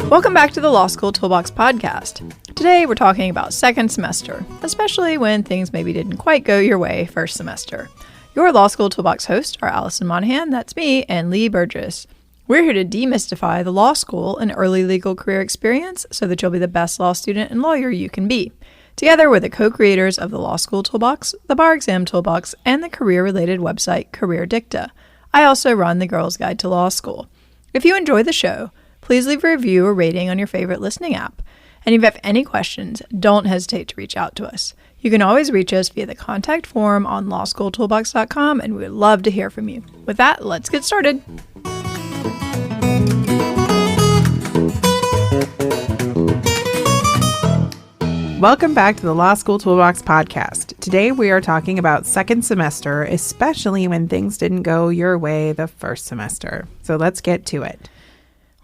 Welcome back to the Law School Toolbox podcast. Today we're talking about second semester, especially when things maybe didn't quite go your way first semester. Your Law School Toolbox hosts are Alison Monahan, that's me, and Lee Burgess. We're here to demystify the law school and early legal career experience so that you'll be the best law student and lawyer you can be. Together, we're the co-creators of the Law School Toolbox, the Bar Exam Toolbox, and the career-related website Career Dicta. I also run the Girls Guide to Law School. If you enjoy the show, please leave a review or rating on your favorite listening app. And if you have any questions, don't hesitate to reach out to us. You can always reach us via the contact form on lawschooltoolbox.com, and we would love to hear from you. With that, let's get started. Welcome back to the Law School Toolbox podcast. Today we are talking about second semester, especially when things didn't go your way the first semester. So let's get to it.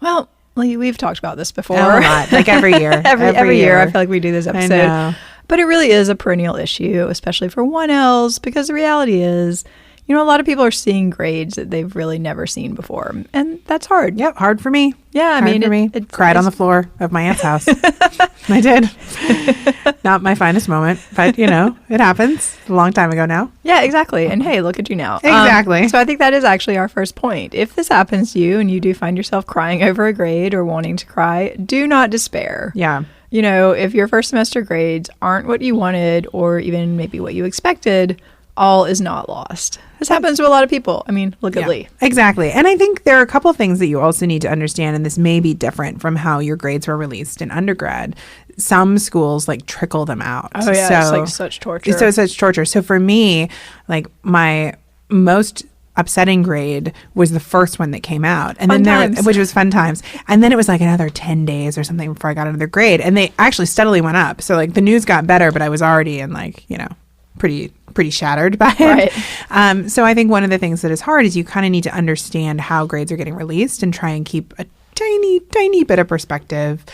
Well, Lee, we've talked about this before. A lot, like every year. every year I feel like we do this episode. I know. But it really is a perennial issue, especially for 1Ls, because the reality is, a lot of people are seeing grades that they've really never seen before. And that's hard. Yep, hard for me. Yeah, it cried on the floor of my aunt's house. I did. Not my finest moment, but it happens. A long time ago now. Yeah, exactly. And hey, look at you now. Exactly. So I think that is actually our first point. If this happens to you and you do find yourself crying over a grade or wanting to cry, do not despair. Yeah. If your first semester grades aren't what you wanted or even maybe what you expected, all is not lost. This happens to a lot of people. I mean, look at Lee. Exactly. And I think there are a couple of things that you also need to understand, and this may be different from how your grades were released in undergrad. Some schools trickle them out. Oh, yeah. So, it's such torture. So it's such torture. So for me, my most upsetting grade was the first one that came out, and which was fun times. And then it was another 10 days or something before I got another grade. And they actually steadily went up. So the news got better, but I was already in pretty shattered by it. Right. So I think one of the things that is hard is you kind of need to understand how grades are getting released and try and keep a tiny bit of perspective,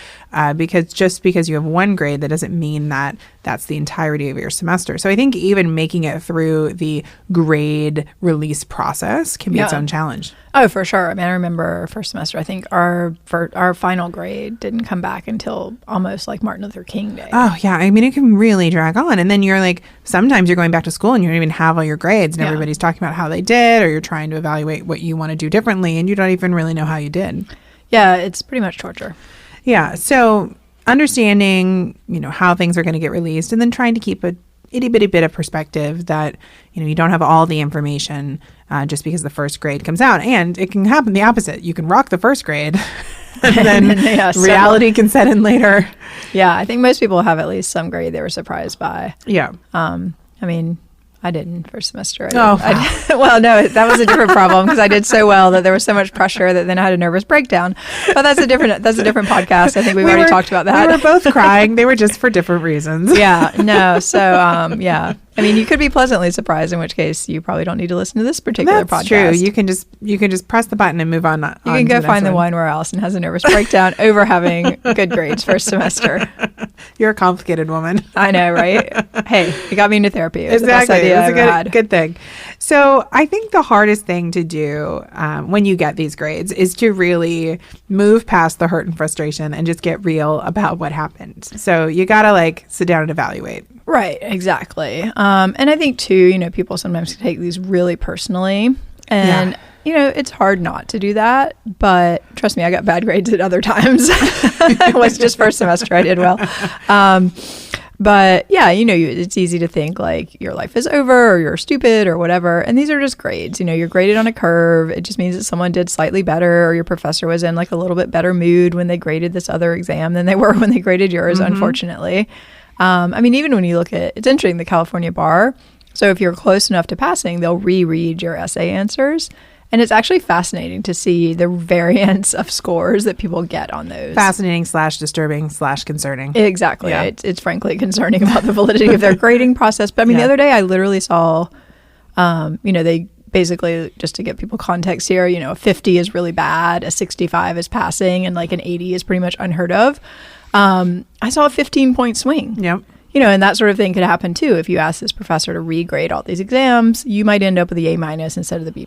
because just because you have one grade, that doesn't mean that that's the entirety of your semester. So I think even making it through the grade release process can be its own challenge. Oh, for sure. I mean, I remember first semester, I think our final grade didn't come back until almost Martin Luther King Day. Oh, yeah. I mean, it can really drag on. And then you're sometimes you're going back to school and you don't even have all your grades and everybody's talking about how they did, or you're trying to evaluate what you want to do differently and you don't even really know how you did. Yeah, it's pretty much torture. Yeah. So understanding, how things are going to get released, and then trying to keep a itty bitty bit of perspective that, you don't have all the information just because the first grade comes out. And it can happen the opposite. You can rock the first grade and then reality can set in later. Yeah. I think most people have at least some grade they were surprised by. Yeah. I didn't first semester. Well, no, that was a different problem because I did so well that there was so much pressure that then I had a nervous breakdown. But that's a different podcast. I think we've already talked about that. We were both crying. They were just for different reasons. Yeah. No. So, yeah. I mean, you could be pleasantly surprised, in which case you probably don't need to listen to this particular podcast. That's true. You can just press the button and move on. You can go find the one where Alison has a nervous breakdown over having good grades first semester. You're a complicated woman. I know, right? Hey, it got me into therapy. It was exactly. the best idea I ever had. Good thing. So I think the hardest thing to do when you get these grades is to really move past the hurt and frustration and just get real about what happened. So you got to sit down and evaluate. Right, exactly. And I think too, people sometimes take these really personally, and it's hard not to do that. But trust me, I got bad grades at other times. It was just first semester I did well. But yeah, it's easy to think your life is over or you're stupid or whatever. And these are just grades. You're graded on a curve. It just means that someone did slightly better, or your professor was in a little bit better mood when they graded this other exam than they were when they graded yours, unfortunately. Even when you look at, it's interesting, the California bar. So if you're close enough to passing, they'll reread your essay answers. And it's actually fascinating to see the variance of scores that people get on those. Fascinating / disturbing / concerning. Exactly. Yeah. It's frankly concerning about the validity of their grading process. But the other day I literally saw, they basically, just to give people context here, a 50 is really bad, a 65 is passing, and an 80 is pretty much unheard of. I saw a 15-point swing. Yep. And that sort of thing could happen too. If you ask this professor to regrade all these exams, you might end up with the A- instead of the B+.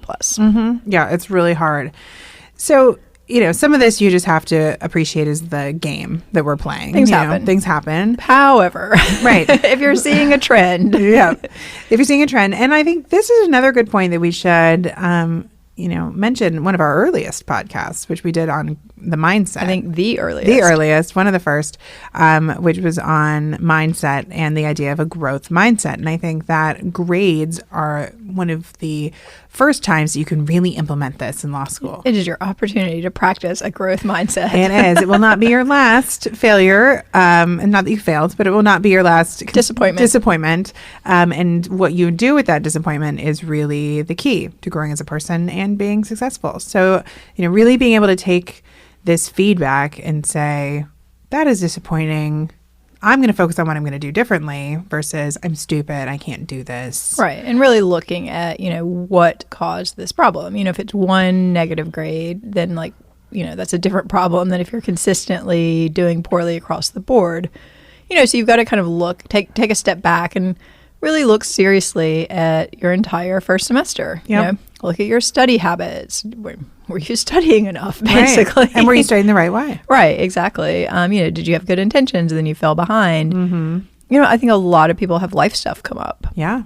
Yeah, it's really hard. So, some of this you just have to appreciate is the game that we're playing. Things happen. Things happen. However, right. If you're seeing a trend. Yeah. If you're seeing a trend. And I think this is another good point that we should, mention one of our earliest podcasts, which we did on the mindset. I think the earliest. The earliest, one of the first, which was on mindset and the idea of a growth mindset. And I think that grades are one of the first times you can really implement this in law school. It is your opportunity to practice a growth mindset. It is. It will not be your last failure. And not that you failed, but it will not be your last disappointment. And what you do with that disappointment is really the key to growing as a person and being successful. So, really being able to take this feedback and say, that is disappointing. I'm going to focus on what I'm going to do differently versus I'm stupid. I can't do this. Right. And really looking at, what caused this problem. If it's one negative grade, then that's a different problem than if you're consistently doing poorly across the board. So you've got to kind of take a step back and really look seriously at your entire first semester. Yep. Look at your study habits. Were you studying enough, basically? Right. And were you studying the right way? Right, exactly. Did you have good intentions and then you fell behind? Mm-hmm. I think a lot of people have life stuff come up. Yeah.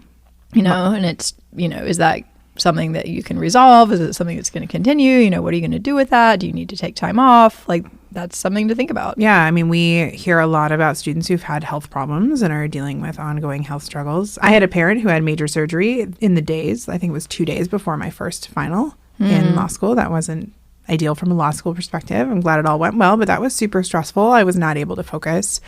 And it's, is that something that you can resolve? Is it something that's going to continue? What are you going to do with that? Do you need to take time off? That's something to think about. Yeah. We hear a lot about students who've had health problems and are dealing with ongoing health struggles. I had a parent who had major surgery in the days, I think it was 2 days before my first final in law school. That wasn't ideal from a law school perspective. I'm glad it all went well, but that was super stressful. I was not able to focus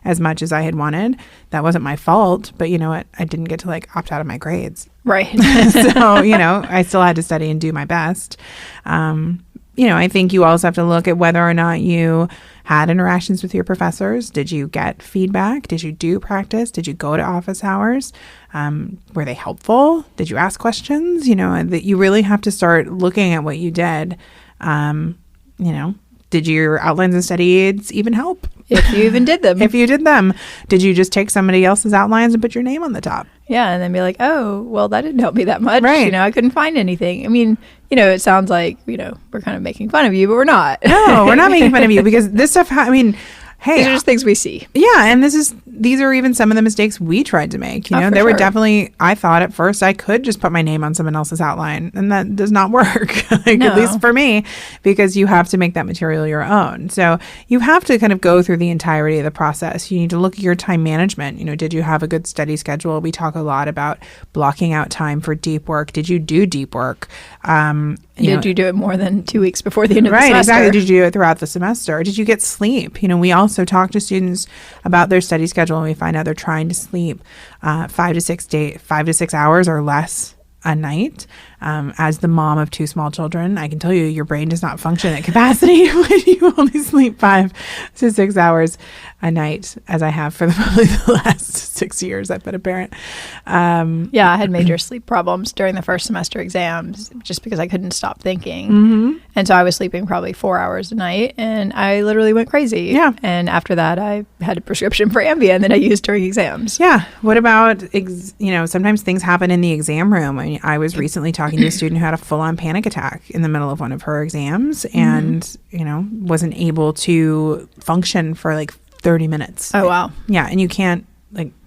as much as I had wanted. That wasn't my fault, but you know what? I didn't get to opt out of my grades. Right. So, I still had to study and do my best. I think you also have to look at whether or not you had interactions with your professors. Did you get feedback? Did you do practice? Did you go to office hours? Were they helpful? Did you ask questions? That you really have to start looking at what you did. Did your outlines and study aids even help? If you even did them. If you did them. Did you just take somebody else's outlines and put your name on the top? Yeah, and then be like, oh, well, that didn't help me that much. Right. I couldn't find anything. It sounds like, we're kind of making fun of you, but we're not. No, we're not making fun of you because this stuff, hey. These are just things we see. Yeah, and these are even some of the mistakes we tried to make. There were definitely, I thought at first I could just put my name on someone else's outline, and that does not work, at least for me, because you have to make that material your own. So you have to kind of go through the entirety of the process. You need to look at your time management. Did you have a good study schedule? We talk a lot about blocking out time for deep work. Did you do deep work? Did you do it more than 2 weeks before the end of the semester? Right, exactly. Did you do it throughout the semester? Did you get sleep? We also talk to students about their study schedule, and we find out they're trying to sleep 5 to 6 hours or less a night. As the mom of 2 small children, I can tell you your brain does not function at capacity when you only sleep 5 to 6 hours a night, as I have for probably the last 6 years I've been a parent. Yeah, I had major sleep problems during the first semester exams just because I couldn't stop thinking. Mm-hmm. And so I was sleeping probably 4 hours a night, and I literally went crazy. Yeah. And after that, I had a prescription for Ambien that I used during exams. Yeah. What about, sometimes things happen in the exam room. I was recently talking to a student who had a full-on panic attack in the middle of one of her exams and, wasn't able to function for 30 minutes. Oh, wow. Yeah. And you can't,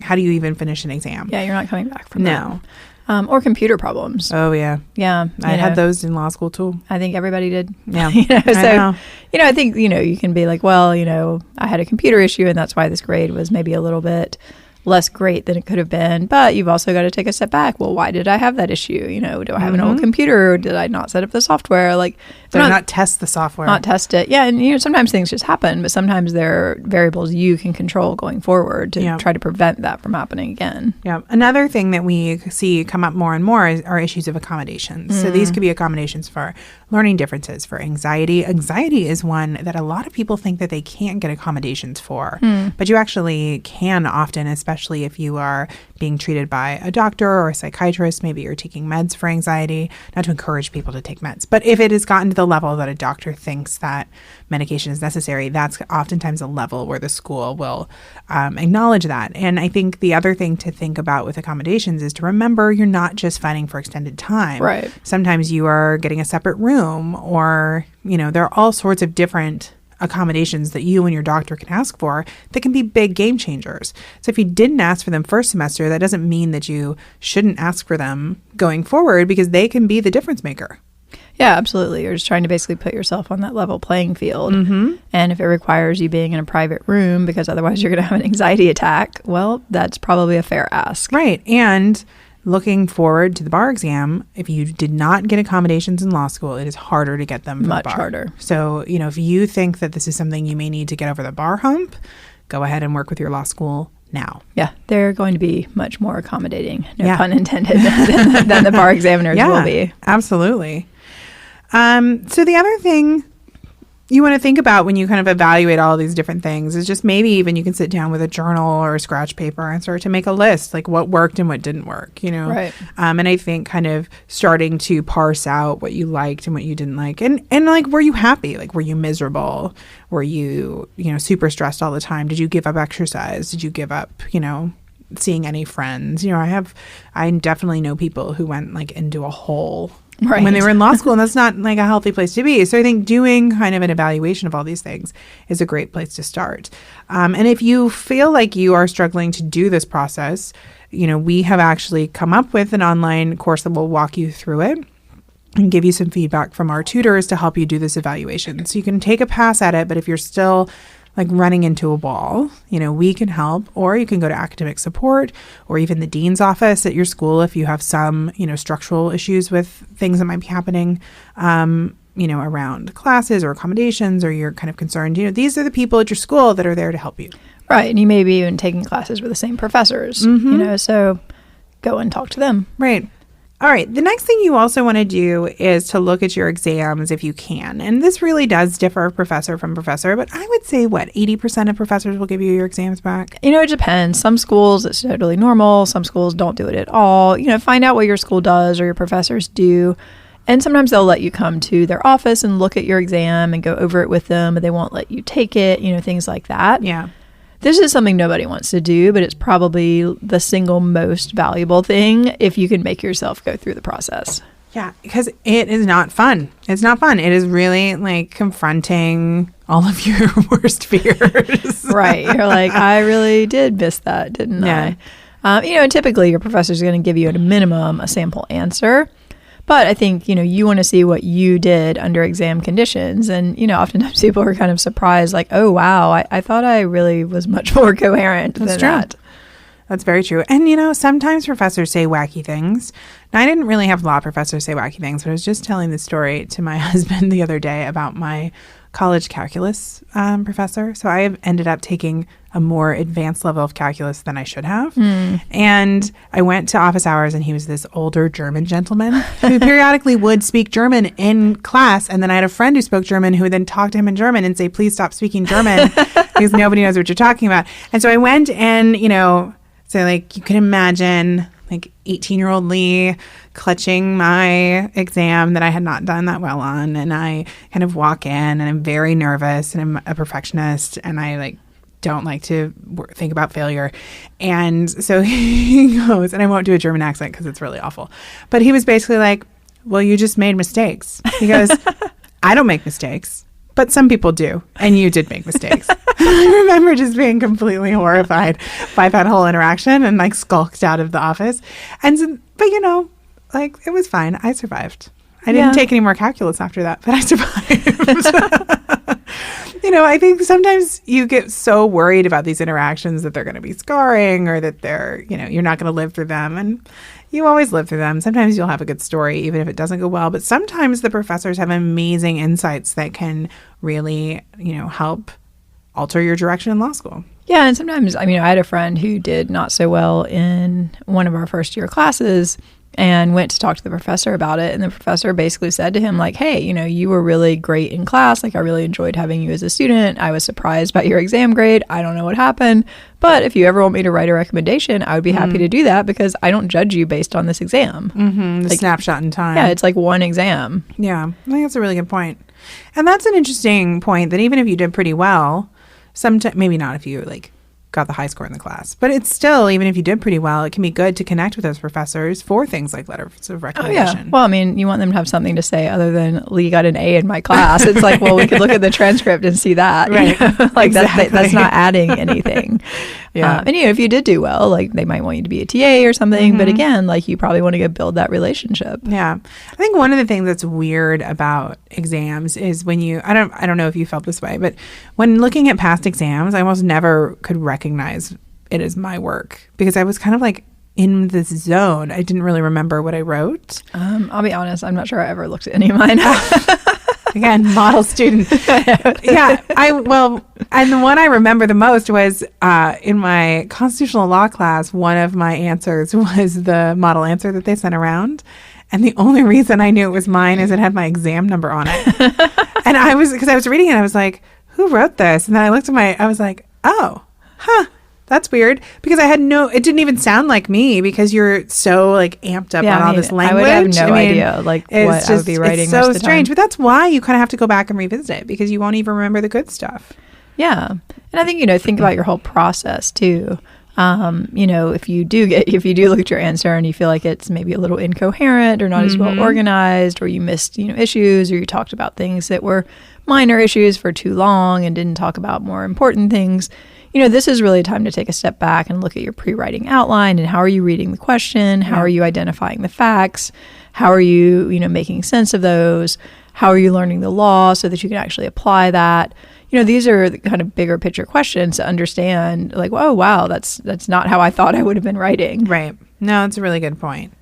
how do you even finish an exam? Yeah, you're not coming back from that. Or computer problems. Oh, yeah. Yeah. I had those in law school, too. I think everybody did. Yeah. I think, you can be like, well, I had a computer issue, and that's why this grade was maybe a little bit less great than it could have been. But you've also got to take a step back. Well, why did I have that issue? Do I have an old computer? Or did I not set up the software? Did I not test the software? Not test it. Yeah. And, sometimes things just happen, but sometimes there are variables you can control going forward to try to prevent that from happening again. Yeah. Another thing that we see come up more and more are issues of accommodations. So these could be accommodations for learning differences, for anxiety. Anxiety is one that a lot of people think that they can't get accommodations for, but you actually can often, especially especially if you are being treated by a doctor or a psychiatrist. Maybe you're taking meds for anxiety. Not to encourage people to take meds, but if it has gotten to the level that a doctor thinks that medication is necessary, that's oftentimes a level where the school will acknowledge that. And I think the other thing to think about with accommodations is to remember you're not just fighting for extended time. Right. Sometimes you are getting a separate room, or, there are all sorts of different accommodations that you and your doctor can ask for that can be big game changers. So if you didn't ask for them first semester, that doesn't mean that you shouldn't ask for them going forward, because they can be the difference maker. Yeah, absolutely. You're just trying to basically put yourself on that level playing field. Mm-hmm. And if it requires you being in a private room because otherwise you're going to have an anxiety attack, well, that's probably a fair ask. Right. And looking forward to the bar exam, if you did not get accommodations in law school, it is harder to get them for Much the bar. harder. So, if you think that this is something you may need to get over the bar hump, go ahead and work with your law school now. Yeah, they're going to be much more accommodating, no Yeah. pun intended, than the bar examiners will be. Absolutely. So the other thing you want to think about when you kind of evaluate all these different things is just maybe even you can sit down with a journal or a scratch paper and start to make a list, like what worked and what didn't work, Right. And I think kind of starting to parse out what you liked and what you didn't like. And like, were you happy? Like, were you miserable? Were you, super stressed all the time? Did you give up exercise? Did you give up, seeing any friends? I definitely know people who went like into a hole Right. when they were in law school, and that's not like a healthy place to be. So I think doing kind of an evaluation of all these things is a great place to start. And if you feel like you are struggling to do this process, we have actually come up with an online course that will walk you through it and give you some feedback from our tutors to help you do this evaluation. So you can take a pass at it, but if you're still like running into a wall, we can help, or you can go to academic support or even the dean's office at your school if you have some, structural issues with things that might be happening, around classes or accommodations, or you're kind of concerned, these are the people at your school that are there to help you. Right. And you may be even taking classes with the same professors, so go and talk to them. Right. All right. The next thing you also want to do is to look at your exams if you can. And this really does differ professor from professor, but I would say, 80% of professors will give you your exams back? It depends. Some schools, it's totally normal. Some schools don't do it at all. Find out what your school does or your professors do. And sometimes they'll let you come to their office and look at your exam and go over it with them, but they won't let you take it, things like that. Yeah. This is something nobody wants to do, but it's probably the single most valuable thing if you can make yourself go through the process. Yeah, because it is not fun. It's not fun. It is really like confronting all of your worst fears. Right. You're like, I really did miss that, didn't I? And typically your professor's going to give you at a minimum a sample answer. But I think, you want to see what you did under exam conditions. And, oftentimes people are kind of surprised, like, oh, wow, I thought I really was much more coherent than that. That's very true. And, sometimes professors say wacky things. Now, I didn't really have law professors say wacky things, but I was just telling the story to my husband the other day about my college calculus professor. So I have ended up taking a more advanced level of calculus than I should have. And I went to office hours, and he was this older German gentleman who periodically would speak German in class. And then I had a friend who spoke German who would then talk to him in German and say, please stop speaking German because nobody knows what you're talking about. And so I went and, so like you can imagine like 18-year-old Lee clutching my exam that I had not done that well on. And I kind of walk in and I'm very nervous and I'm a perfectionist and I don't like to think about failure. And so he goes, and I won't do a German accent because it's really awful. But he was basically like, well, you just made mistakes. He goes, I don't make mistakes, but some people do. And you did make mistakes. I remember just being completely horrified by that whole interaction and skulked out of the office. And so, but it was fine. I survived. I didn't take any more calculus after that, but I survived. I think sometimes you get so worried about these interactions that they're going to be scarring or that they're, you're not going to live through them. And you always live through them. Sometimes you'll have a good story, even if it doesn't go well. But sometimes the professors have amazing insights that can really, help alter your direction in law school. Yeah. And sometimes, I had a friend who did not so well in one of our first year classes. and went to talk to the professor about it. And the professor basically said to him, like, hey, you were really great in class. Like, I really enjoyed having you as a student. I was surprised by your exam grade. I don't know what happened. But if you ever want me to write a recommendation, I would be happy to do that because I don't judge you based on this exam. Mm-hmm. The snapshot in time. Yeah, it's like one exam. Yeah, I think that's a really good point. And that's an interesting point that even if you did pretty well, sometimes, maybe not if you got the high score in the class, but it's still, even if you did pretty well, it can be good to connect with those professors for things like letters of recommendation. Oh, yeah. Well, you want them to have something to say other than Lee got an A in my class. It's like, well, we could look at the transcript and see that. Right. Exactly. That's not adding anything. Yeah. And if you did do well, they might want you to be a TA or something. But again, you probably want to go build that relationship. Yeah. I think one of the things that's weird about exams is when I don't know if you felt this way, but when looking at past exams, I almost never could recognize it as my work because I was kind of in this zone. I didn't really remember what I wrote. I'll be honest, I'm not sure I ever looked at any of mine. Again, model student. Yeah. And the one I remember the most was in my constitutional law class, one of my answers was the model answer that they sent around. And the only reason I knew it was mine is it had my exam number on it. And because I was reading it, I was like, who wrote this? And then I looked at I was like, oh, huh. That's weird because it didn't even sound like me because you're so amped up on all this language. I would have no idea what I would be writing. It's so strange, but that's why you kind of have to go back and revisit it because you won't even remember the good stuff. Yeah. And I think, think about your whole process too. If you do look at your answer and you feel like it's maybe a little incoherent or not as well organized, or you missed, issues, or you talked about things that were minor issues for too long and didn't talk about more important things, this is really a time to take a step back and look at your pre-writing outline and how are you reading the question? How are you identifying the facts? How are you, making sense of those? How are you learning the law so that you can actually apply that? These are the kind of bigger picture questions to understand, oh, wow, that's not how I thought I would have been writing. Right. No, that's a really good point.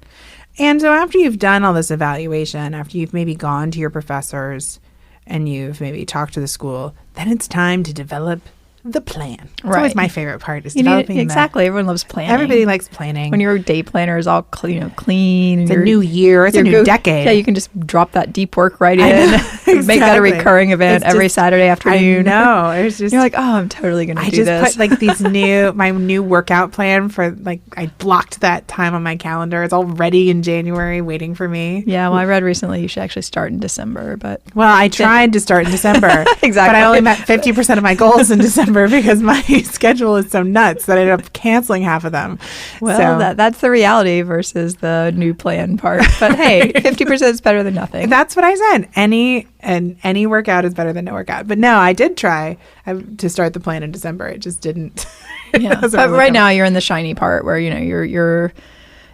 And so after you've done all this evaluation, after you've maybe gone to your professors and you've maybe talked to the school, then it's time to develop the plan. It's always my favorite part is developing exactly. Everyone loves planning. Everybody likes planning. When your day planner is all clean. It's a new year. It's a new decade. Yeah, you can just drop that deep work right in. Exactly. Make that a recurring event every Saturday afternoon. I know. It's just you're like, oh, I'm totally going to do this. I just put my new workout plan for I blocked that time on my calendar. It's all ready in January waiting for me. Yeah, well, I read recently you should actually start in December, but I tried to start in December. Exactly. But I only met 50% of my goals in December because my schedule is so nuts that I ended up canceling half of them. Well, that's the reality versus the new plan part. But hey, 50% is better than nothing. That's what I said. Any workout is better than no workout. But no, I did try to start the plan in December. It just didn't. Yeah. But right now you're in the shiny part where you're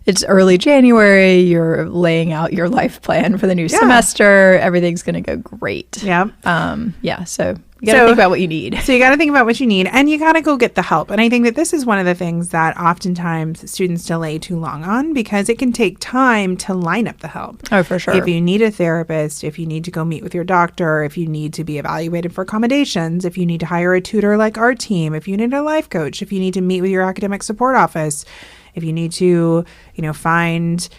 it's early January. You're laying out your life plan for the new semester. Everything's going to go great. Yeah. So you got to think about what you need. So you got to think about what you need, and you got to go get the help. And I think that this is one of the things that oftentimes students delay too long on because it can take time to line up the help. Oh, for sure. If you need a therapist, if you need to go meet with your doctor, if you need to be evaluated for accommodations, if you need to hire a tutor like our team, if you need a life coach, if you need to meet with your academic support office, if you need to, find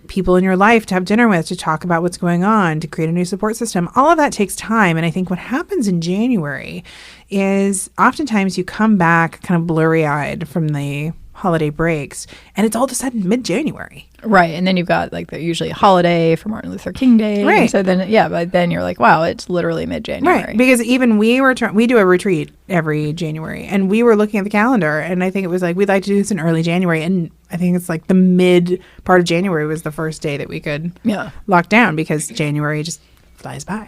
people in your life to have dinner with, to talk about what's going on, to create a new support system, all of that takes time. And I think what happens in January is oftentimes you come back kind of blurry-eyed from the holiday breaks, and it's all of a sudden mid-January. Right. And then you've got usually a holiday for Martin Luther King Day. Right. And so then, but then you're like, wow, it's literally mid-January. Right. Because even we do a retreat every January, and we were looking at the calendar, and I think it was we'd like to do this in early January, and I think it's the mid part of January was the first day that we could lock down because January just flies by.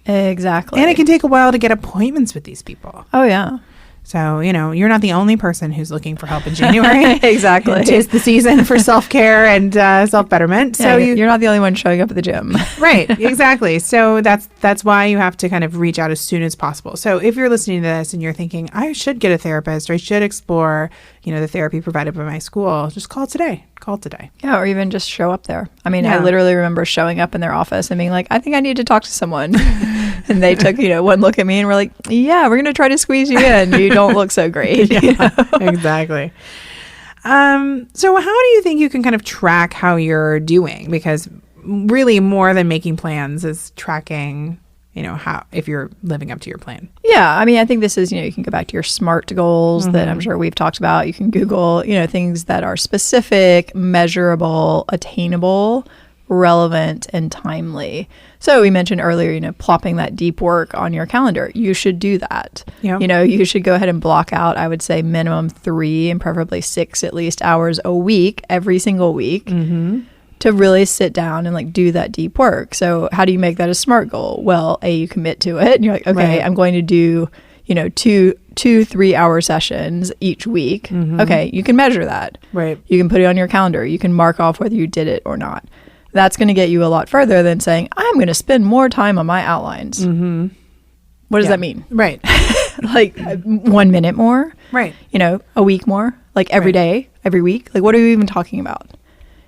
Exactly. And it can take a while to get appointments with these people. Oh, yeah. So, you're not the only person who's looking for help in January. Exactly. It is the season for self-care and self-betterment. So you're not the only one showing up at the gym. Right. Exactly. So that's why you have to kind of reach out as soon as possible. So if you're listening to this and you're thinking, I should get a therapist or I should explore, the therapy provided by my school, just call today. Yeah, or even just show up there. I mean, I literally remember showing up in their office and being like, I think I need to talk to someone. And they took, one look at me and were like, yeah, we're going to try to squeeze you in. You don't look so great. Exactly. So how do you think you can kind of track how you're doing? Because really more than making plans is tracking, how, if you're living up to your plan. Yeah. I mean, I think this is, you can go back to your SMART goals that I'm sure we've talked about. You can Google, things that are specific, measurable, attainable, relevant, and timely. So we mentioned earlier, plopping that deep work on your calendar. You should do that. Yep. You should go ahead and block out, I would say, minimum 3 and preferably 6 at least hours a week, every single week, to really sit down and do that deep work. So how do you make that a SMART goal? Well, you commit to it and you're like, okay, I'm going to do, 2 3-hour sessions each week. Okay, you can measure that. Right. You can put it on your calendar. You can mark off whether you did it or not. That's going to get you a lot further than saying, I'm going to spend more time on my outlines. What does that mean? Right. 1 minute more? Right. A week more? Every day, every week? What are you even talking about?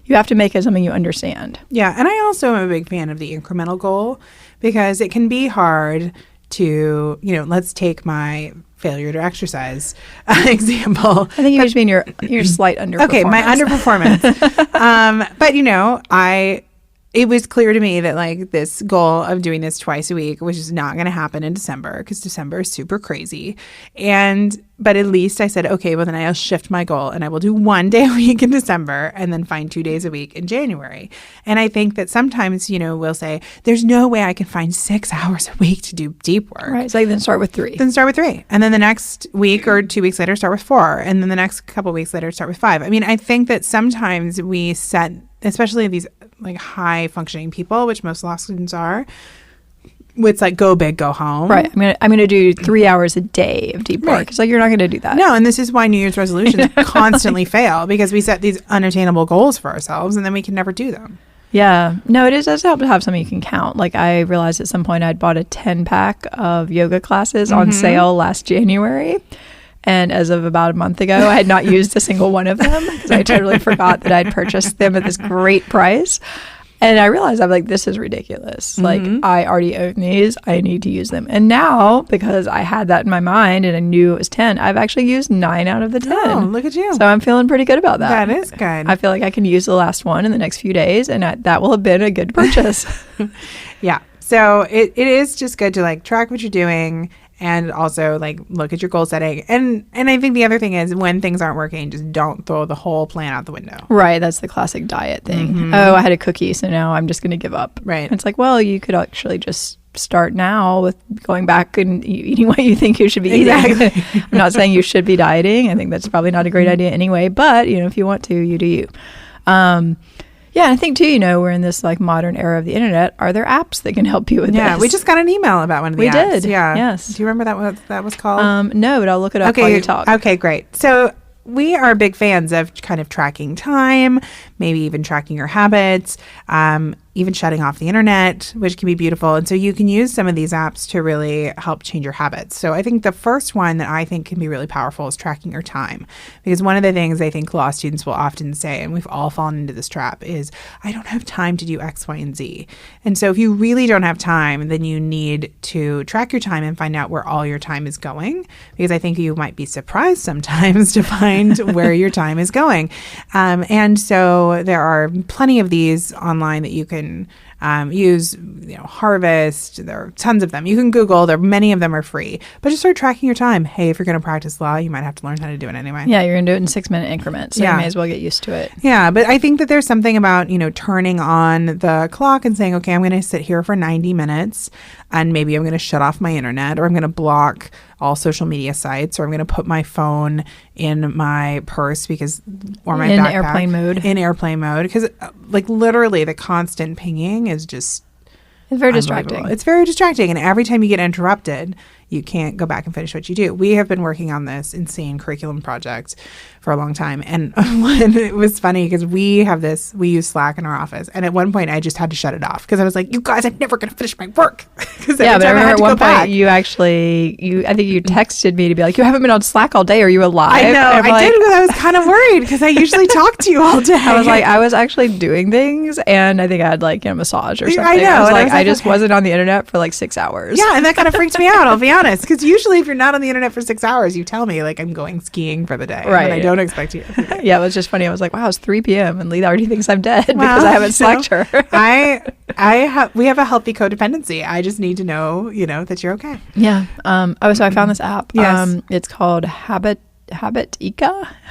You have to make it something you understand. Yeah. And I also am a big fan of the incremental goal because it can be hard to, let's take my failure to exercise example. I think you just mean your slight underperformance. Okay, my underperformance. But it was clear to me that this goal of doing this twice a week was just not going to happen in December because December is super crazy. But at least I said, okay, well then I'll shift my goal and I will do 1 day a week in December and then find 2 days a week in January. And I think that sometimes, we'll say, there's no way I can find 6 hours a week to do deep work. Right. It's then start with 3. Then start with 3. And then the next week or 2 weeks later, start with 4. And then the next couple of weeks later, start with 5. I mean, I think that sometimes we set, especially these high functioning people, which most law students are, it's go big, go home. Right. I'm gonna do 3 hours a day of deep work. It's you're not gonna do that. No, and this is why New Year's resolutions constantly fail because we set these unattainable goals for ourselves and then we can never do them. Yeah. No, it does help to have something you can count. I realized at some point I'd bought a 10-pack of yoga classes on sale last January. And as of about a month ago, I had not used a single one of them because I totally forgot that I'd purchased them at this great price. And I realized I'm this is ridiculous. I already own these. I need to use them. And now, because I had that in my mind and I knew it was 10, I've actually used 9 out of the 10. Oh, look at you. So I'm feeling pretty good about that. That is good. I feel like I can use the last one in the next few days, and that will have been a good purchase. Yeah. So it is just good to track what you're doing and also look at your goal setting. And I think the other thing is when things aren't working, just don't throw the whole plan out the window. Right. That's the classic diet thing. Oh, I had a cookie, so now I'm just going to give up. Right. And it's well, you could actually just start now with going back and eating what you think you should be eating. Exactly. I'm not saying you should be dieting. I think that's probably not a great idea anyway, but if you want to, you do you. Yeah, I think too, we're in this modern era of the internet. Are there apps that can help you with this? Yeah, we just got an email about one of the apps. We did. Yeah. Yes. Do you remember what that was called? No, but I'll look it up while you talk. Okay, great. So we are big fans of kind of tracking time, maybe even tracking your habits, even shutting off the internet, which can be beautiful. And so you can use some of these apps to really help change your habits. So I think the first one that I think can be really powerful is tracking your time. Because one of the things I think law students will often say, and we've all fallen into this trap, is I don't have time to do X, Y, and Z. And so if you really don't have time, then you need to track your time and find out where all your time is going. Because I think you might be surprised sometimes to find where your time is going. And so there are plenty of these online that you can use, Harvest. There are tons of them. You can Google. Many of them are free. But just start tracking your time. Hey, if you're going to practice law, you might have to learn how to do it anyway. Yeah, you're going to do it in 6-minute increments. So you may as well get used to it. Yeah, but I think that there's something about, turning on the clock and saying, okay, I'm going to sit here for 90 minutes and maybe I'm going to shut off my internet or I'm going to block all social media sites or I'm going to put my phone in my purse or my backpack. In airplane mode. Because literally the constant pinging is just it's very distracting. It's very distracting. And every time you get interrupted, you can't go back and finish what you do. We have been working on this insane curriculum project for a long time. And it was funny because we use Slack in our office. And at one point I just had to shut it off because I was like, you guys, I'm never going to finish my work. Yeah, but I remember at one point I think you texted me to be like, you haven't been on Slack all day. Are you alive? I know. I did because I was kind of worried because I usually talk to you all day. I was actually doing things and I think I had a massage or something. I know. I just wasn't on the internet for 6 hours. Yeah, and that kind of freaked me out, I'll be honest. honest, because usually if you're not on the internet for 6 hours, you tell me like I'm going skiing for the day. Right. And I don't expect you. Yeah, it was just funny. I was like, wow, it's 3 p.m. and Lee already thinks I'm dead because I haven't slacked her. We have a healthy codependency. I just need to know, that you're okay. Yeah. So I found this app. Yes. It's called Habitica.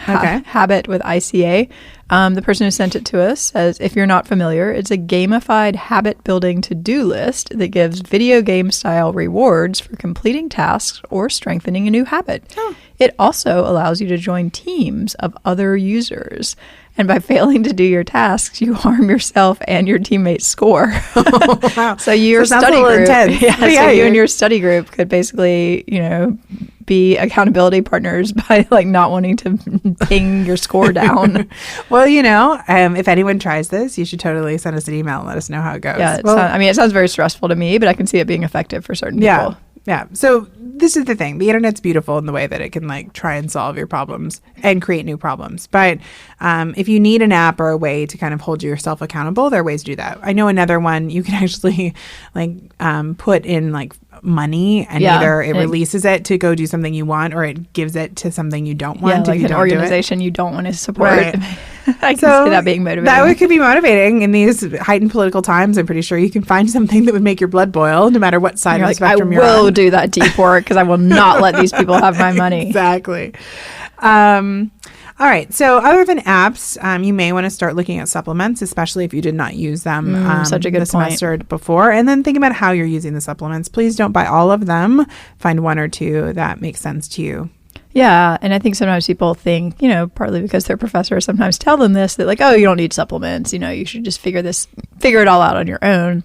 Okay. Habit with ICA. The person who sent it to us says, if you're not familiar, it's a gamified habit building to-do list that gives video game style rewards for completing tasks or strengthening a new habit. Oh. It also allows you to join teams of other users. And by failing to do your tasks, you harm yourself and your teammates' score. Oh, wow. So your so study group, so you and your study group could basically, be accountability partners by like not wanting to ping your score down. Well, if anyone tries this, you should totally send us an email and let us know how it goes. Yeah, it sounds very stressful to me, but I can see it being effective for certain people. Yeah. So this is the thing. The internet's beautiful in the way that it can like try and solve your problems and create new problems. But if you need an app or a way to kind of hold yourself accountable, there are ways to do that. I know another one you can actually put in like money and either it releases it to go do something you want or it gives it to something you don't want. Yeah, like an organization you don't want to support. Right. I can see that being motivating. That could be motivating in these heightened political times. I'm pretty sure you can find something that would make your blood boil no matter what side of the spectrum you're on. I will do that deep work because I will not let these people have my money. Exactly. All right. So other than apps, you may want to start looking at supplements, especially if you did not use them such a good the semester before. And then think about how you're using the supplements. Please don't buy all of them. Find one or two that make sense to you. Yeah. And I think sometimes people think, partly because their professors sometimes tell them this, that like, oh, you don't need supplements. You should just figure it all out on your own.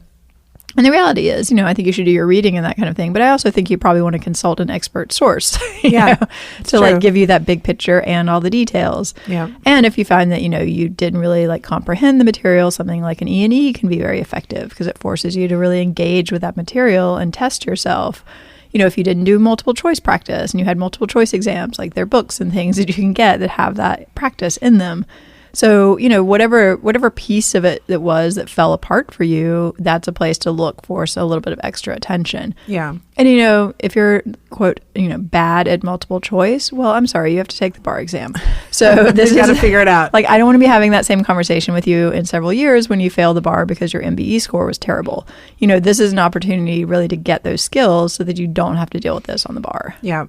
And the reality is, I think you should do your reading and that kind of thing. But I also think you probably want to consult an expert source to like give you that big picture and all the details. Yeah. And if you find that, you didn't really like comprehend the material, something like an E&E can be very effective because it forces you to really engage with that material and test yourself. If you didn't do multiple choice practice and you had multiple choice exams, like there are books and things that you can get that have that practice in them. So, whatever piece of it that fell apart for you, that's a place to look for a little bit of extra attention. Yeah. And, if you're, quote, bad at multiple choice, well, I'm sorry, you have to take the bar exam. So this is got to figure it out. Like, I don't want to be having that same conversation with you in several years when you fail the bar because your MBE score was terrible. This is an opportunity really to get those skills so that you don't have to deal with this on the bar. Yeah.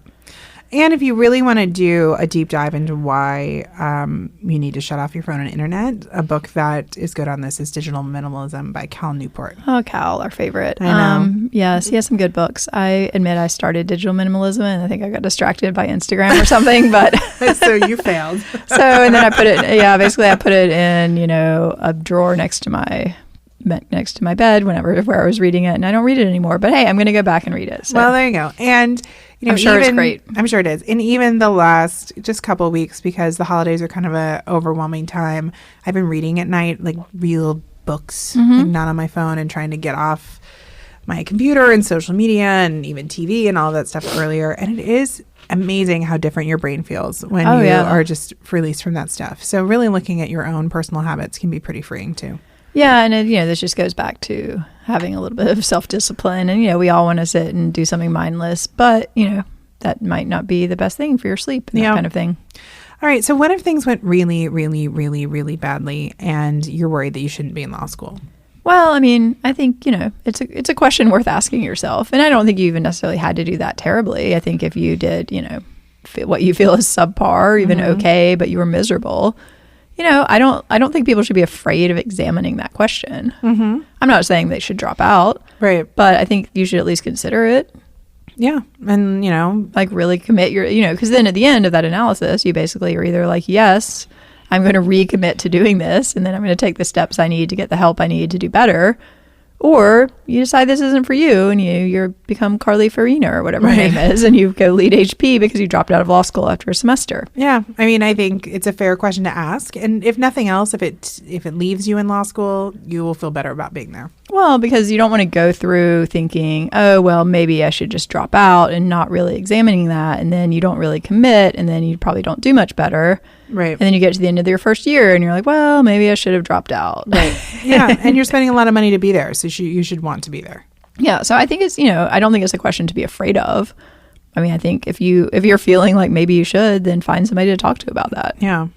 And if you really want to do a deep dive into why you need to shut off your phone and internet, a book that is good on this is Digital Minimalism by Cal Newport. Oh, Cal, our favorite. I know. Yes, he has some good books. I admit I started digital minimalism and I think I got distracted by Instagram or something, but... So you failed. And then I put it in, a drawer next to my bed where I was reading it, and I don't read it anymore. But hey, I'm going to go back and read it. So. Well, there you go. And I'm sure it's great. I'm sure it is. And even the last just couple of weeks, because the holidays are kind of a overwhelming time, I've been reading at night, like real books, like not on my phone, and trying to get off my computer and social media and even TV and all of that stuff earlier. And it is amazing how different your brain feels when you are just released from that stuff. So really looking at your own personal habits can be pretty freeing too. Yeah, and this just goes back to having a little bit of self-discipline. And, we all want to sit and do something mindless, but, that might not be the best thing for your sleep and that kind of thing. All right, so what if things went really, really, really, really badly and you're worried that you shouldn't be in law school? Well, I think, it's a question worth asking yourself. And I don't think you even necessarily had to do that terribly. I think if you did, what you feel is subpar, or even okay, but you were miserable, I don't think people should be afraid of examining that question. Mm-hmm. I'm not saying they should drop out. Right. But I think you should at least consider it. Yeah. And, like really commit because then at the end of that analysis, you basically are either like, yes, I'm going to recommit to doing this, and then I'm going to take the steps I need to get the help I need to do better. Or you decide this isn't for you and you become Carly Farina or whatever her name is, and you go lead HP because you dropped out of law school after a semester. Yeah. I think it's a fair question to ask. And if nothing else, if it leaves you in law school, you will feel better about being there. Well, because you don't want to go through thinking, oh, well, maybe I should just drop out and not really examining that. And then you don't really commit, and then you probably don't do much better. Right. And then you get to the end of your first year and you're like, well, maybe I should have dropped out. Right. Yeah. And you're spending a lot of money to be there. So you should want to be there. Yeah. So I think it's, I don't think it's a question to be afraid of. I mean, I think if you're feeling like maybe you should, then find somebody to talk to about that. Yeah.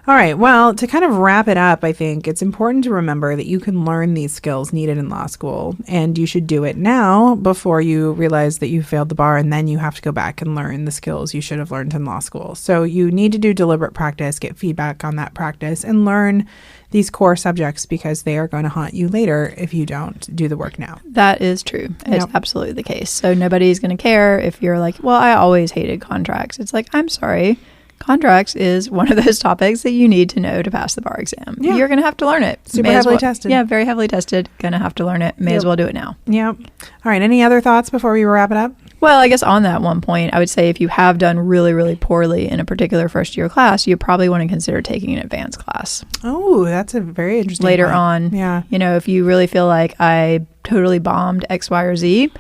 All right. Well, to kind of wrap it up, I think it's important to remember that you can learn these skills needed in law school, and you should do it now before you realize that you failed the bar, and then you have to go back and learn the skills you should have learned in law school. So you need to do deliberate practice, get feedback on that practice, and learn these core subjects because they are going to haunt you later if you don't do the work now. That is true. It's absolutely the case. So nobody's going to care if you're like, well, I always hated contracts. It's like, I'm sorry. Contracts is one of those topics that you need to know to pass the bar exam. Yeah. You're going to have to learn it. Super heavily tested. Yeah, very heavily tested. Going to have to learn it. May as well do it now. Yep. All right. Any other thoughts before we wrap it up? Well, I guess on that one point, I would say if you have done really, really poorly in a particular first year class, you probably want to consider taking an advanced class. Oh, that's a very interesting later point. On. Yeah. If you really feel like I totally bombed X, Y, or Z,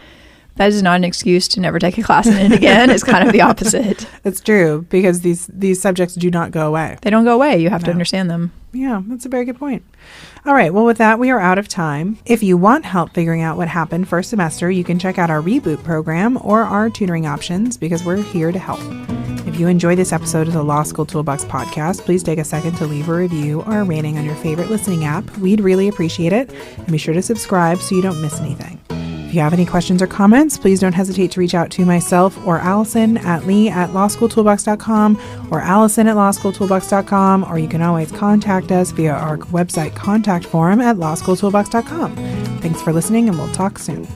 that is not an excuse to never take a class in it again. It's kind of the opposite. That's true, because these subjects do not go away. They don't go away. You have to understand them. Yeah, that's a very good point. All right, well, with that, we are out of time. If you want help figuring out what happened first semester, you can check out our Reboot program or our tutoring options, because we're here to help. If you enjoyed this episode of the Law School Toolbox podcast, please take a second to leave a review or a rating on your favorite listening app. We'd really appreciate it. And be sure to subscribe so you don't miss anything. If you have any questions or comments, please don't hesitate to reach out to myself or Alison at lee@lawschooltoolbox.com or allison@lawschooltoolbox.com, or you can always contact us via our website contact form at lawschooltoolbox.com. Thanks for listening, and we'll talk soon.